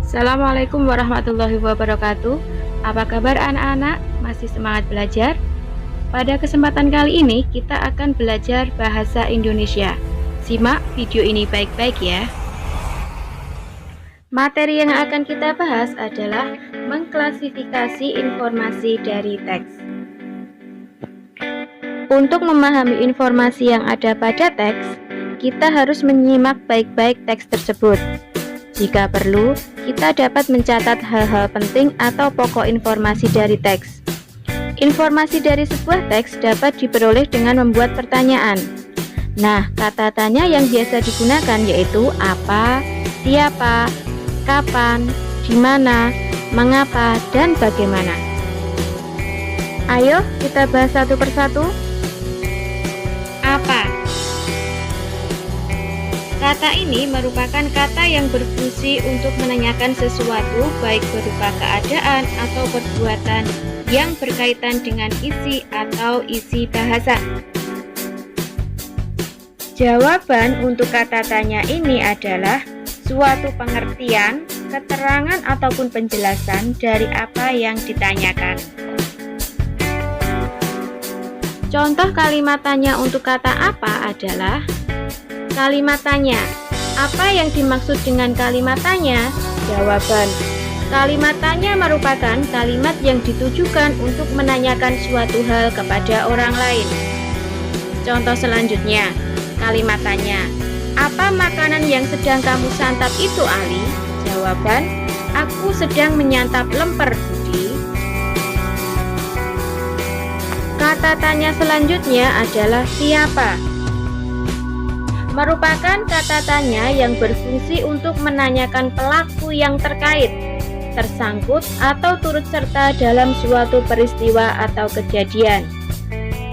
Assalamualaikum warahmatullahi wabarakatuh. Apa kabar anak-anak? Masih semangat belajar? Pada kesempatan kali ini kita akan belajar bahasa Indonesia. Simak video ini baik-baik ya. Materi yang akan kita bahas adalah mengklasifikasi informasi dari teks. Untuk memahami informasi yang ada pada teks, kita harus menyimak baik-baik teks tersebut. Jika perlu, kita dapat mencatat hal-hal penting atau pokok informasi dari teks. Informasi dari sebuah teks dapat diperoleh dengan membuat pertanyaan. Nah, kata tanya yang biasa digunakan yaitu apa, siapa, kapan, di mana, mengapa, dan bagaimana. Ayo kita bahas satu persatu. Apa? Kata ini merupakan kata yang berfungsi untuk menanyakan sesuatu, baik berupa keadaan atau perbuatan yang berkaitan dengan isi atau isi bahasa. Jawaban untuk kata tanya ini adalah suatu pengertian, keterangan ataupun penjelasan dari apa yang ditanyakan. Contoh kalimat tanya untuk kata apa adalah kalimat tanya. Apa yang dimaksud dengan kalimat tanya? Jawaban. Kalimat tanya merupakan kalimat yang ditujukan untuk menanyakan suatu hal kepada orang lain. Contoh selanjutnya, kalimat tanya. Apa makanan yang sedang kamu santap itu, Ali? Jawaban. Aku sedang menyantap lemper, Budi. Kata tanya selanjutnya adalah siapa? Merupakan kata tanya yang berfungsi untuk menanyakan pelaku yang terkait, tersangkut atau turut serta dalam suatu peristiwa atau kejadian.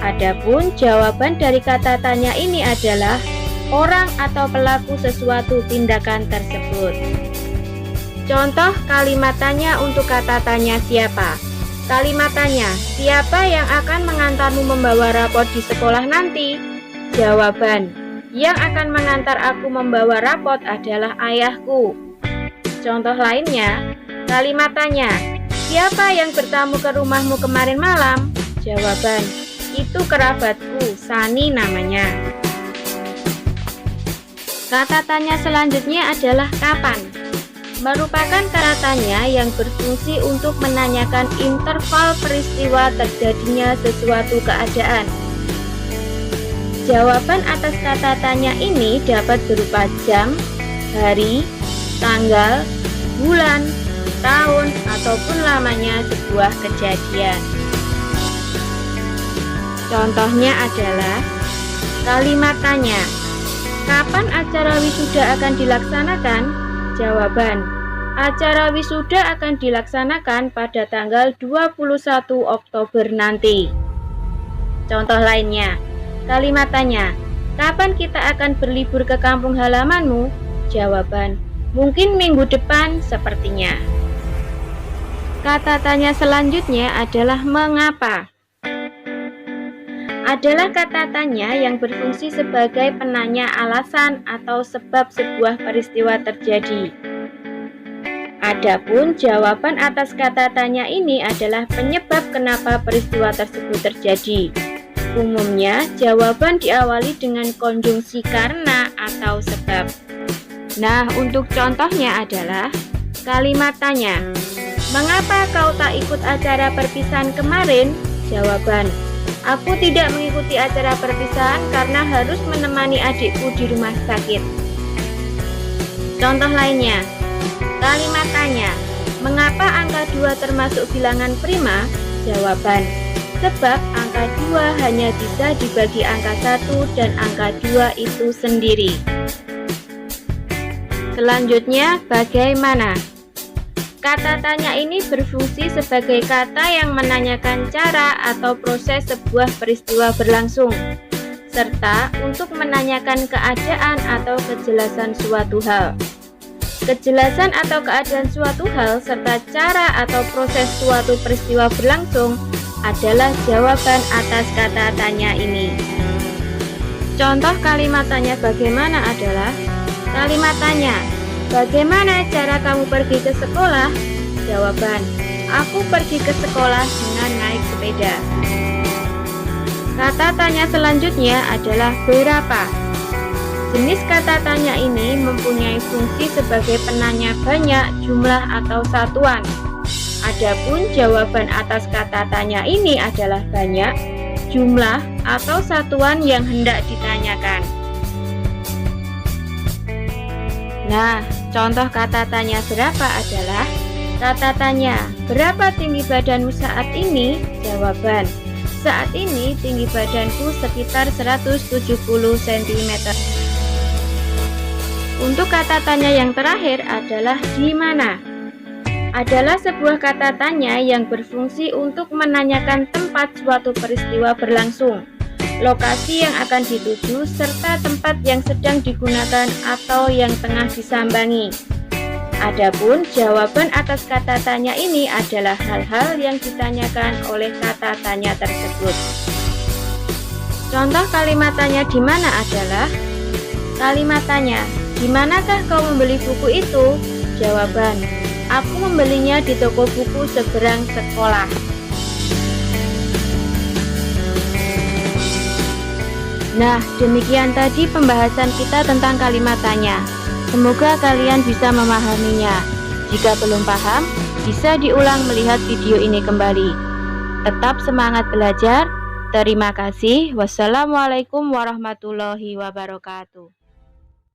Adapun jawaban dari kata tanya ini adalah orang atau pelaku sesuatu tindakan tersebut. Contoh kalimat tanya untuk kata tanya siapa. Kalimat tanya, siapa yang akan mengantarmu membawa rapot di sekolah nanti? Jawaban, yang akan mengantar aku membawa rapot adalah ayahku. Contoh lainnya, kalimat tanya, siapa yang bertamu ke rumahmu kemarin malam? Jawaban, itu kerabatku, Sani namanya. Kata tanya selanjutnya adalah kapan. Merupakan kata tanya yang berfungsi untuk menanyakan interval peristiwa terjadinya sesuatu keadaan. Jawaban atas kata tanya ini dapat berupa jam, hari, tanggal, bulan, tahun, ataupun lamanya sebuah kejadian. Contohnya adalah kalimat tanya, kapan acara wisuda akan dilaksanakan? Jawaban, acara wisuda akan dilaksanakan pada tanggal 21 Oktober nanti. Contoh lainnya, kalimat tanya, kapan kita akan berlibur ke kampung halamanmu? Jawaban, mungkin minggu depan sepertinya. Kata tanya selanjutnya adalah mengapa. Adalah kata tanya yang berfungsi sebagai penanya alasan atau sebab sebuah peristiwa terjadi. Adapun jawaban atas kata tanya ini adalah penyebab kenapa peristiwa tersebut terjadi. Umumnya, jawaban diawali dengan konjungsi karena atau sebab. Nah, untuk contohnya adalah kalimat tanya, mengapa kau tak ikut acara perpisahan kemarin? Jawaban, aku tidak mengikuti acara perpisahan karena harus menemani adikku di rumah sakit. Contoh lainnya, kalimat tanya, mengapa angka 2 termasuk bilangan prima? Jawaban, sebab angka 2 hanya bisa dibagi angka 1 dan angka 2 itu sendiri. Selanjutnya, bagaimana? Kata tanya ini berfungsi sebagai kata yang menanyakan cara atau proses sebuah peristiwa berlangsung, serta untuk menanyakan keadaan atau kejelasan suatu hal. Kejelasan atau keadaan suatu hal serta cara atau proses suatu peristiwa berlangsung adalah jawaban atas kata tanya ini. Contoh kalimat tanya bagaimana adalah kalimat tanya, Bagaimana cara kamu pergi ke sekolah? Jawaban, aku pergi ke sekolah dengan naik sepeda. Kata tanya selanjutnya adalah berapa. Jenis kata tanya ini mempunyai fungsi sebagai penanya banyak, jumlah, atau satuan. Adapun jawaban atas kata tanya ini adalah banyak, jumlah, atau satuan yang hendak ditanyakan. Nah, contoh kata tanya berapa adalah kata tanya, berapa tinggi badanmu saat ini? Jawaban, saat ini tinggi badanku sekitar 170 cm. Untuk kata tanya yang terakhir adalah di mana. Adalah sebuah kata tanya yang berfungsi untuk menanyakan tempat suatu peristiwa berlangsung, lokasi yang akan dituju, serta tempat yang sedang digunakan atau yang tengah disambangi. Adapun jawaban atas kata tanya ini adalah hal-hal yang ditanyakan oleh kata tanya tersebut. Contoh kalimat tanya di mana adalah kalimat tanya, di manakah kau membeli buku itu? Jawaban, aku membelinya di toko buku seberang sekolah. Nah, demikian tadi pembahasan kita tentang kalimat tanya. Semoga kalian bisa memahaminya. Jika belum paham, bisa diulang melihat video ini kembali. Tetap semangat belajar. Terima kasih. Wassalamualaikum warahmatullahi wabarakatuh.